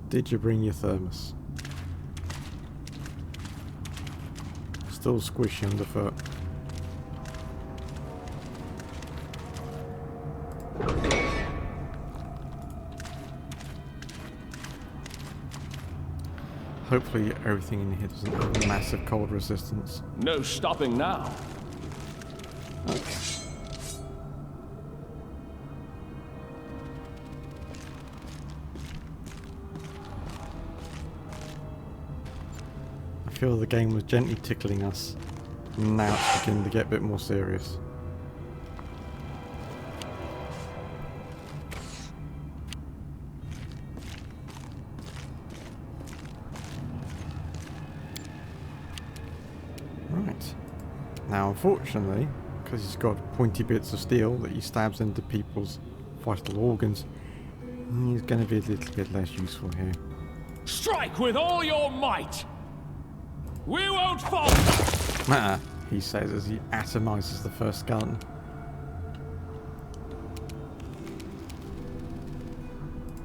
Did you bring your thermos? Still squishy underfoot. Hopefully everything in here doesn't have massive cold resistance. No stopping now. I feel the game was gently tickling us, and now it's beginning to get a bit more serious. Right. Now, unfortunately, because he's got pointy bits of steel that he stabs into people's vital organs, he's going to be a little bit less useful here. Strike with all your might! We won't fall! He says as he atomizes the first skeleton.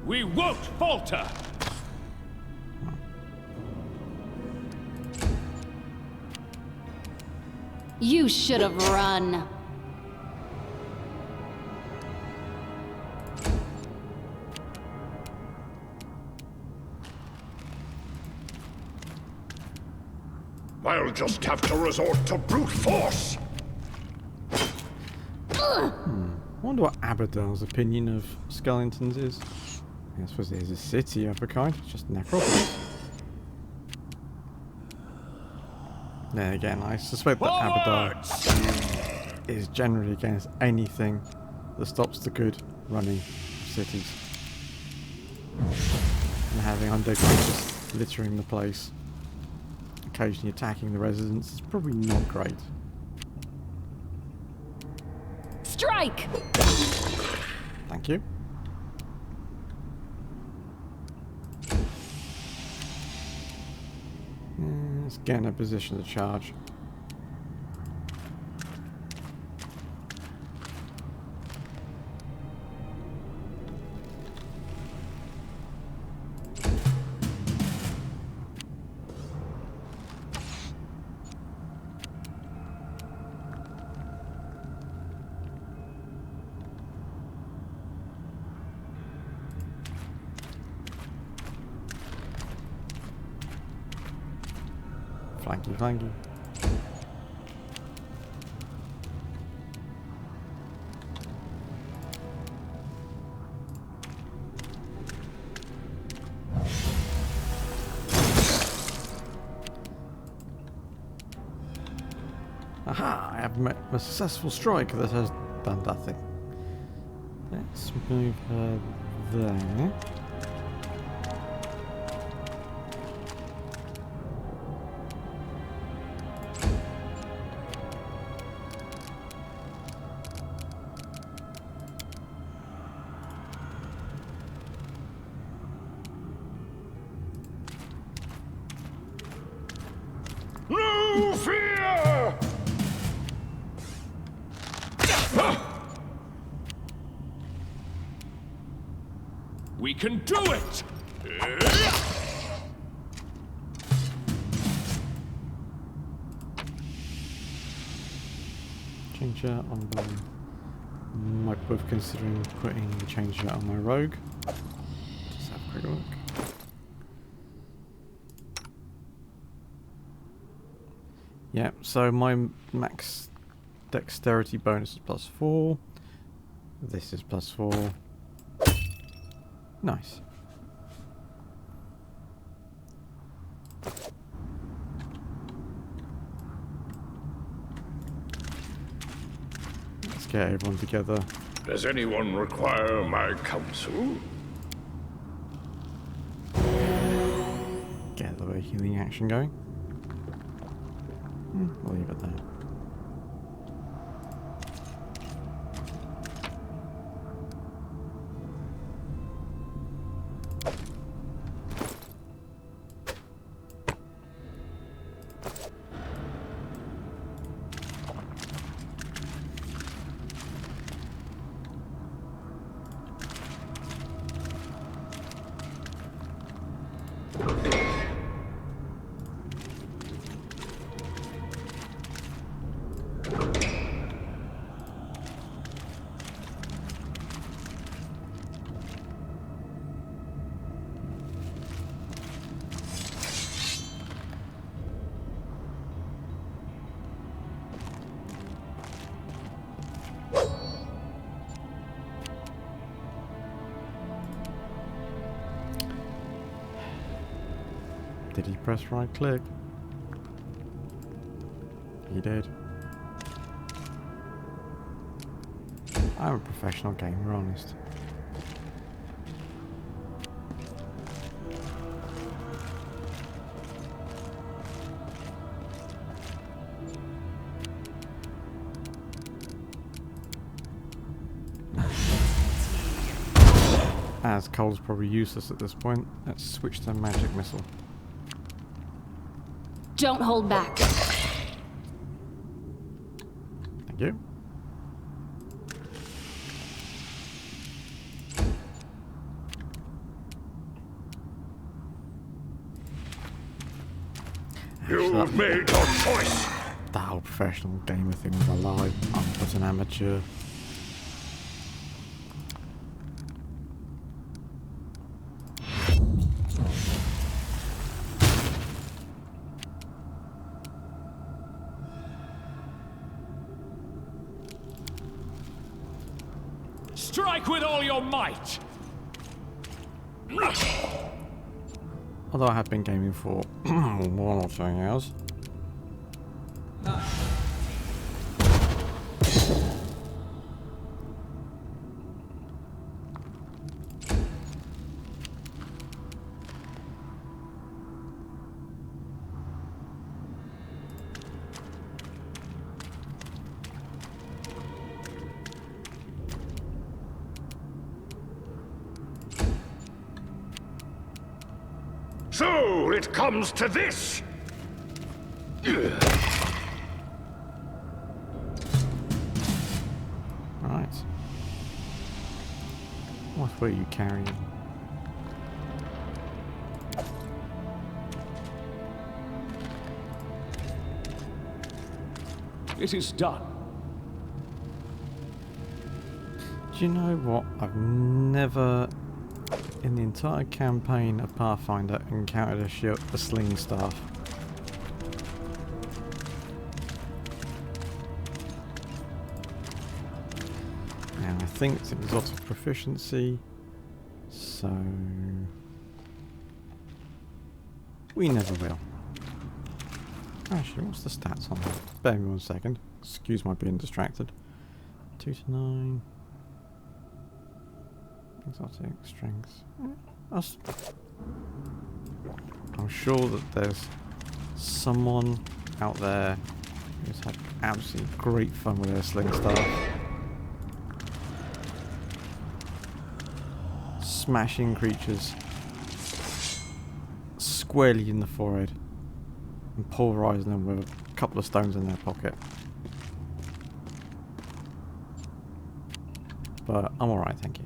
We won't falter! You should have run. I'll just have to resort to brute force. I wonder what Abadar's opinion of skeletons is. I suppose there's a city of a kind, it's just necropolis. Then again, I suspect that Abadar is generally against anything that stops the good running of cities. And having undead creatures littering the place, occasionally attacking the residents, is probably not great. Strike! Thank you. Let's get in a position to charge. Flanky, flanky. Aha! I have met a successful strike that has done nothing. Let's move her there. No fear! We can do it! Change that on the... Might be worth considering putting the change that on my rogue. Just have a quick look. Yeah, so my max dexterity bonus is +4. This is +4. Nice. Let's get everyone together. Does anyone require my counsel? Get the healing action going. We'll leave it there. Did he press right click? He did. I'm a professional gamer, honest. As Cole's probably useless at this point, let's switch to magic missile. Don't hold back. Thank you. You've made your choice. The whole professional gamer thing was a lie. I'm but an amateur. Strike with all your might! Although I have been gaming for 1 or 2 years. So it comes to this. Right. What were you carrying? It is done. Do you know what? I've never, in the entire campaign of Pathfinder, encountered a sling staff. And I think it's exotic proficiency, so we never will. Actually, what's the stats on that? Bear with me 1 second. Excuse my being distracted. 2 to 9. Exotic strength. I'm sure that there's someone out there who's had absolutely great fun with their sling staff. Smashing creatures squarely in the forehead and pulverizing them with a couple of stones in their pocket. But I'm alright, thank you.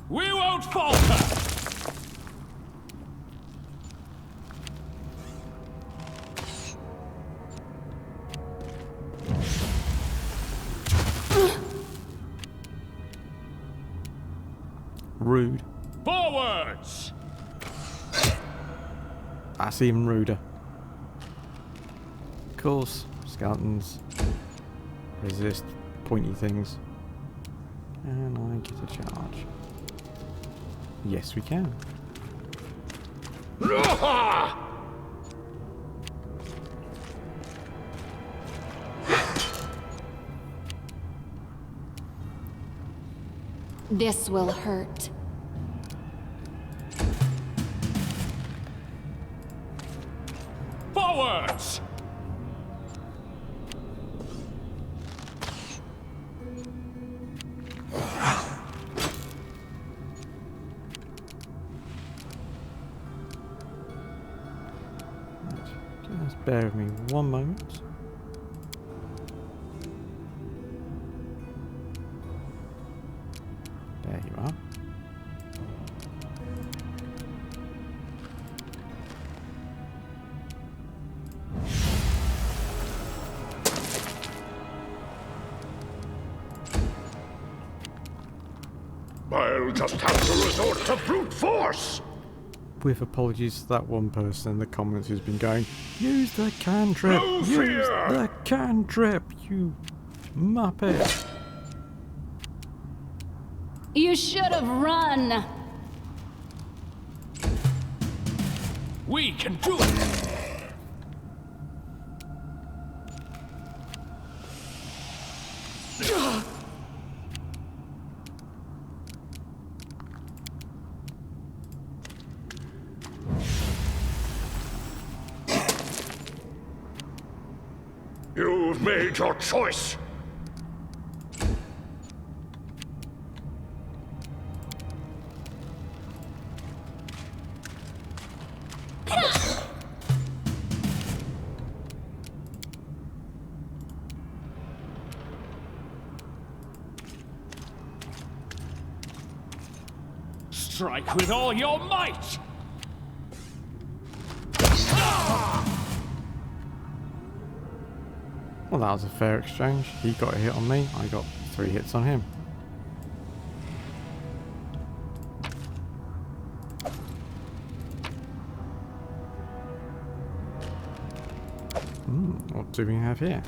We won't falter! Rude. Forwards! That's even ruder. Of course, skeletons resist pointy things. And I get a charge. Yes, we can. This will hurt. Forwards! Just bear with me 1 moment. There you are. I'll just have to resort to brute force! With apologies to that one person in the comments who's been going, use the cantrip! No use fear! the cantrip, you muppet! You should have run. We can do it! You've made your choice. Strike with all your might! Well, that was a fair exchange. He got a hit on me, I got 3 hits on him. What do we have here?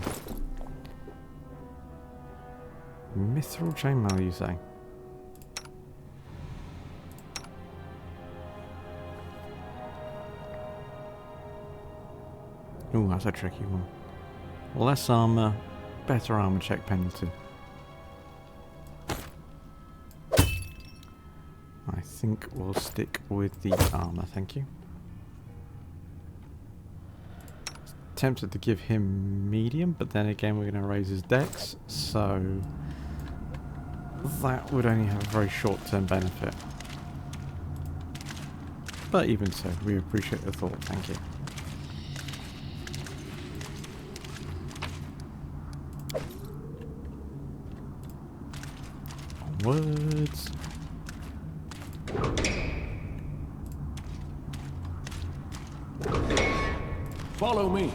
Mithril chainmail, you say? Ooh, that's a tricky one. Less armor, better armor check penalty. I think we'll stick with the armor, thank you. Tempted to give him medium, but then again we're going to raise his dex, so that would only have a very short-term benefit. But even so, we appreciate the thought, thank you. Onwards. Follow me.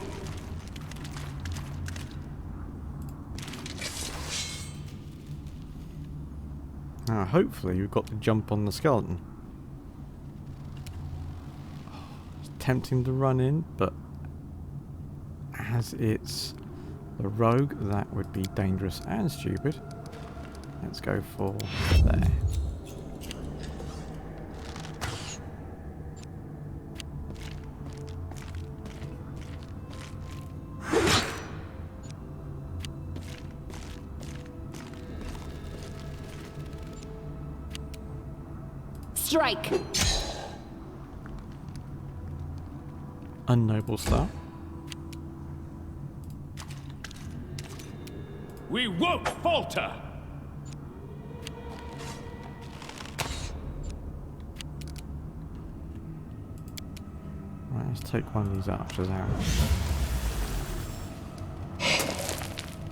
Now, hopefully we've got to jump on the skeleton. It's tempting to run in, but as it's the rogue, that would be dangerous and stupid. Let's go for there. Strike. Unnoble start. We won't falter! Right, let's take one of these archers out.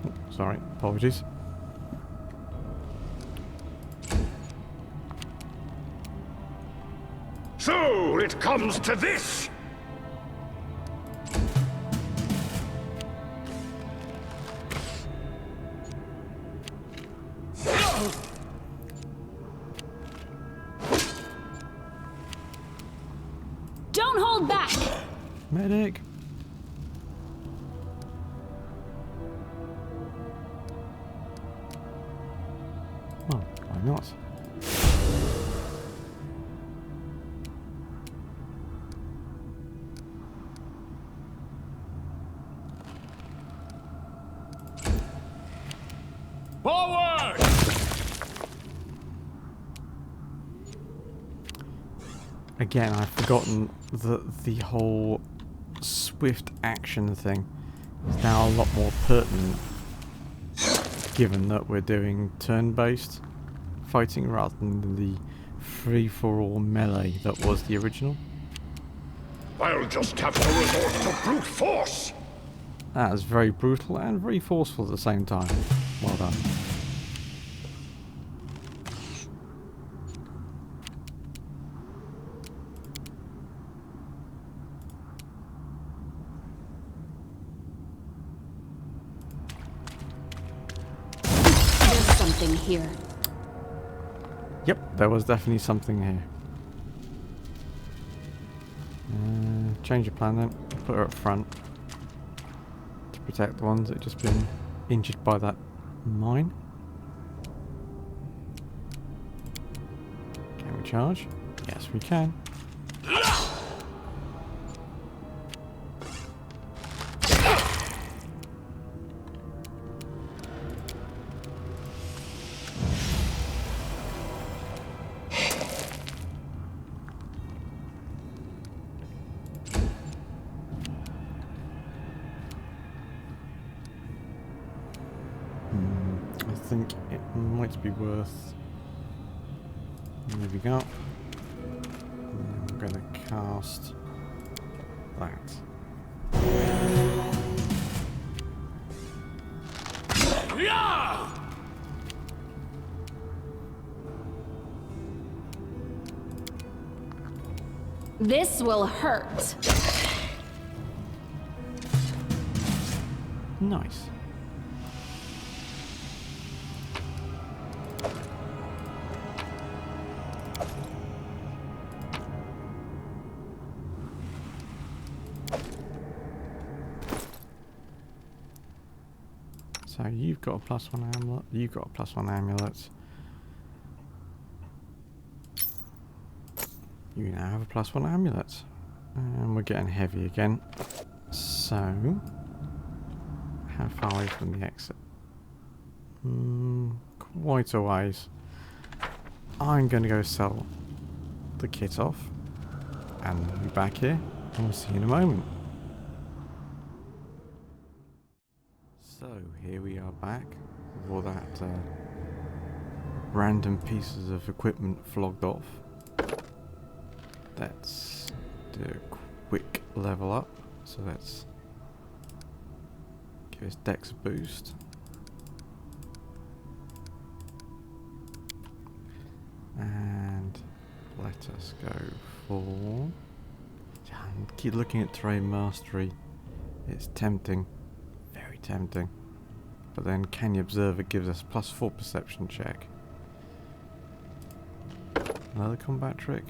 Oh, sorry, apologies. So it comes to this! Don't hold back. Medic! Well, why not? Forward! Again, I've forgotten that the whole swift action thing is now a lot more pertinent, given that we're doing turn-based fighting rather than the free-for-all melee that was the original. I'll just have to resort to brute force! That is very brutal and very forceful at the same time. Well done. There's something here. Yep, there was definitely something here. Change your plan then. Put her up front to protect the ones that have just been injured by that mine. Can we charge? Yes, we can. I think it might be worth moving up. And I'm going to cast that. This will hurt. Nice. So you've got a +1 amulet, you've got a +1 amulet. You now have a +1 amulet. And we're getting heavy again. So, how far away from the exit? Quite a ways. I'm going to go sell the kit off. And we'll be back here. And we'll see you in a moment. So, here we are back. With all that random pieces of equipment flogged off. Let's do a quick level up. So let's give us Dex a boost. And let us go for... keep looking at terrain mastery. It's tempting. Very tempting. But then Can You Observe It gives us +4 perception check. Another combat trick.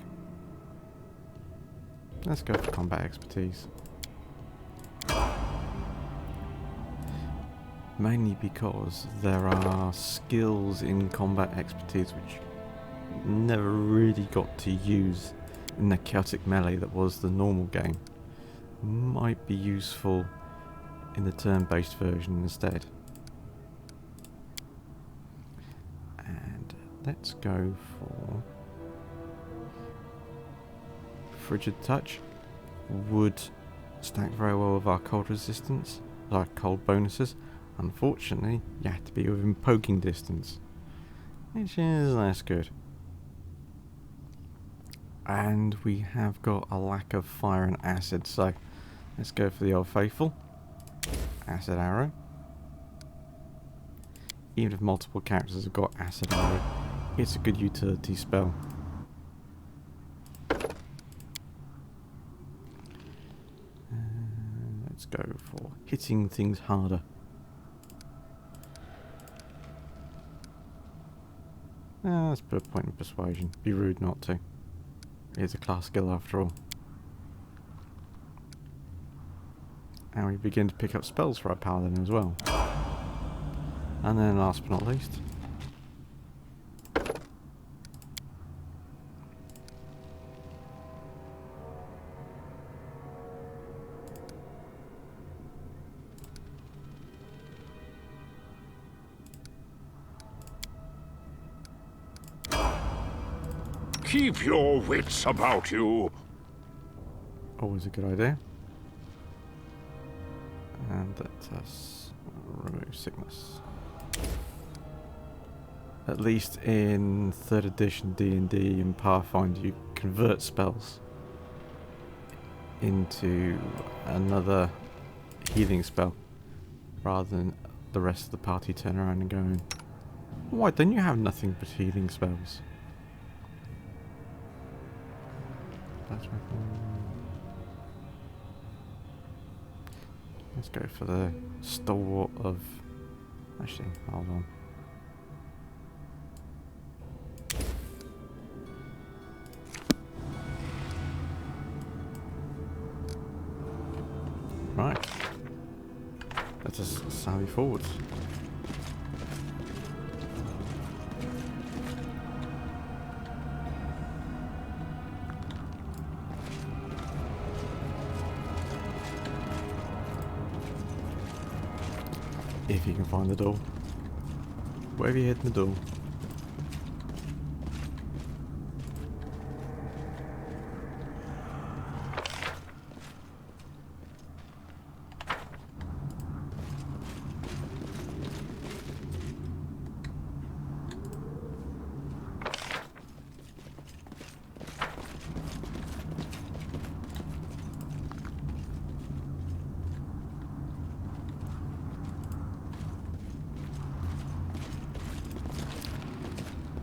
Let's go for combat expertise. Mainly because there are skills in combat expertise which never really got to use in the chaotic melee that was the normal game. Might be useful in the turn-based version instead. And let's go for Frigid Touch. Would stack very well with our cold resistance, our cold bonuses. Unfortunately, you have to be within poking distance, which is less good. And we have got a lack of fire and acid, so let's go for the old faithful. Acid arrow. Even if multiple characters have got acid arrow, it's a good utility spell. Let's go for hitting things harder. Let's put a point in persuasion. Be rude not to. It's a class skill after all. And we begin to pick up spells for our paladin as well. And then last but not least, Keep your wits about you. always a good idea. And let us remove sickness. At least in 3rd edition D&D and Pathfinder, you convert spells into another healing spell, rather than the rest of the party turn around and going, why don't you have nothing but healing spells? Let's go for the stalwart of... Actually, hold on. let us sally forward. If you can find the door. Where have you hidden the door?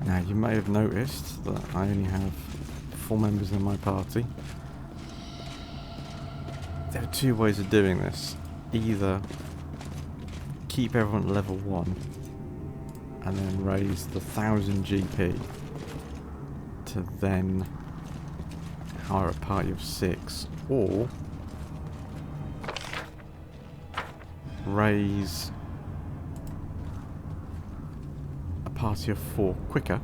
Now you may have noticed that I only have 4 members in my party. There are 2 ways of doing this. Either keep everyone at level 1 and then raise the 1000 GP to then hire a party of 6, or raise party of 4 quicker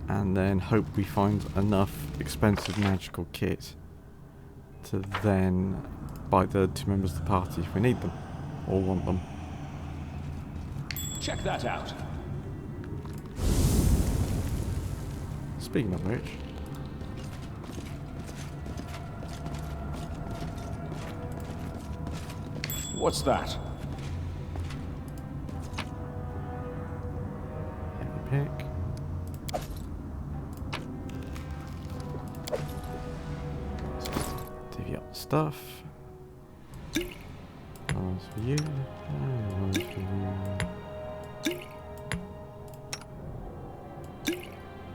and then hope we find enough expensive magical kit to then buy the 2 members of the party if we need them or want them. Check that out. Speaking of which, What's that? pick. Divvy up the stuff. One's for you. And one's for you.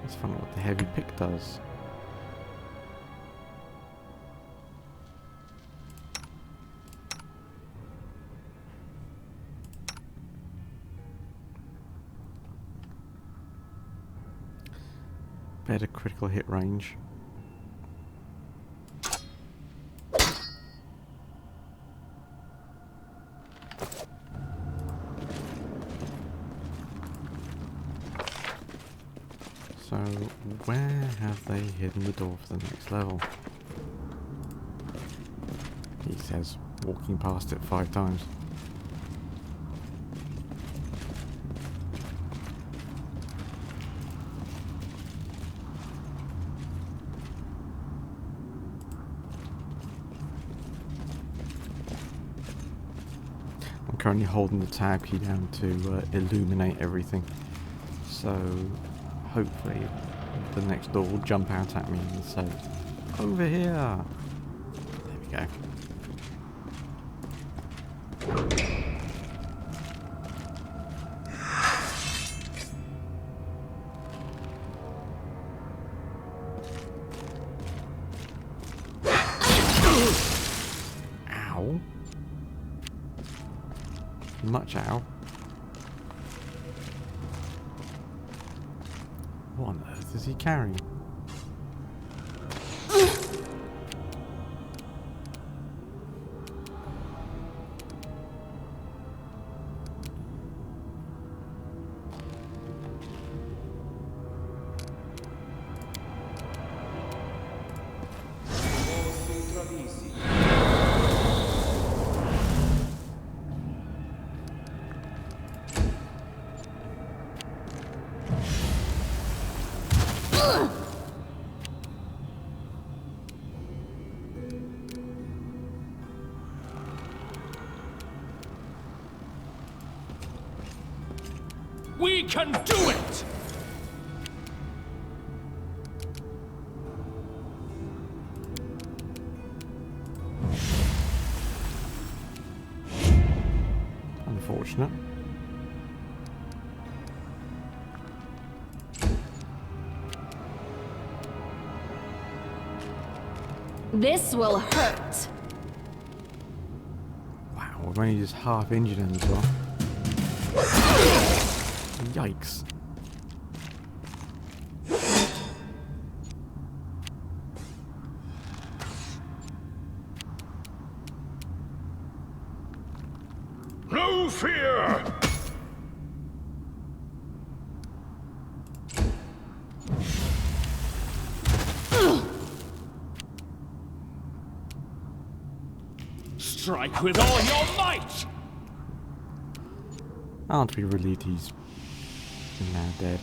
Let's find out what the heavy pick does. Better critical hit range. So, where have they hidden the door for the next level? He says, walking past it 5 times. I'm currently holding the tab key down to illuminate everything. So hopefully the next door will jump out at me and say, over here! There we go. Ow. Much ow. What on earth is he carrying? We can do it! Unfortunate. This will hurt. Wow, we've only just half injured him as well. Yikes. No! fear! Strike with all your might! Aren't we relieved he's now dead?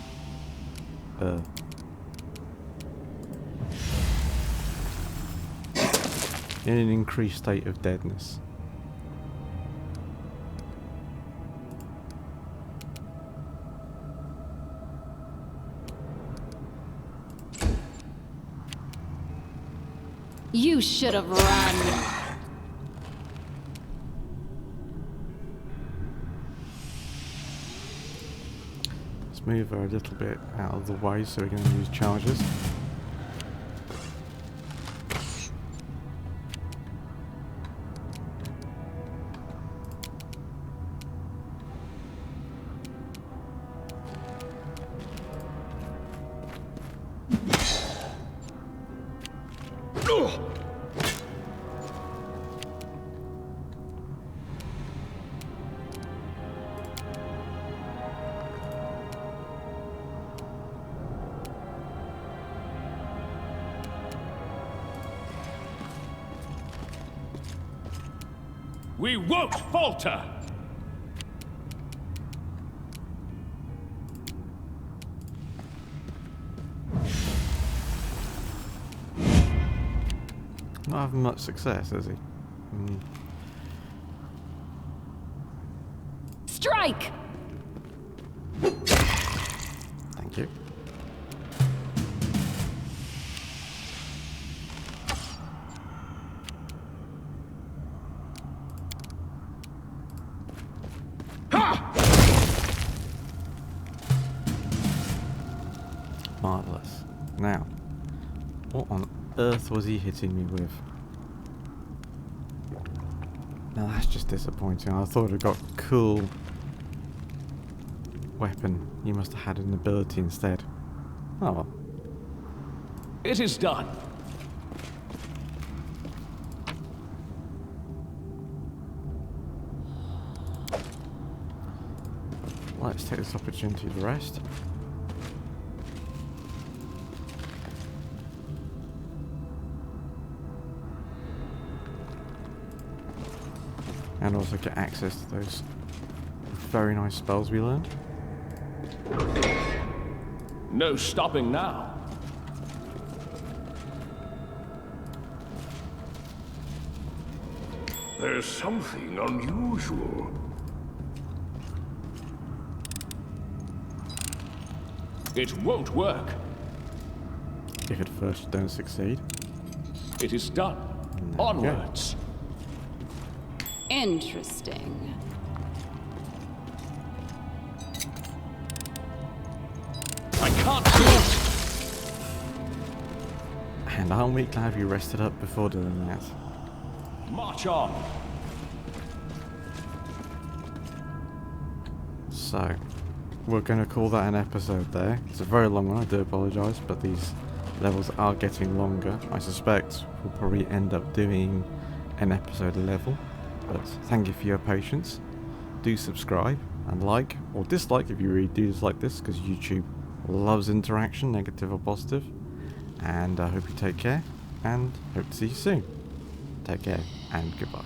In an increased state of deadness. You should have run. Let's move her a little bit out of the way so we can use charges. We won't falter! Not having much success, is he? Strike! Thank you. Marvellous. Now, what on earth was he hitting me with? Now that's just disappointing. I thought it got a cool weapon. You must have had an ability instead. Oh well. It is done. Let's take this opportunity to rest. And also get access to those very nice spells we learned. No stopping now. There's something unusual. It won't work. If at first you don't succeed. It is done. go. Onwards. Interesting. I can't do it! And aren't we glad we rested up before doing that? March on. So, we're going to call that an episode there. It's a very long one, I do apologise, but these levels are getting longer. I suspect we'll probably end up doing an episode a level, but thank you for your patience. Do subscribe and like or dislike if you really do dislike this, because YouTube loves interaction, negative or positive. And I hope you take care, and hope to see you soon. Take care, and goodbye.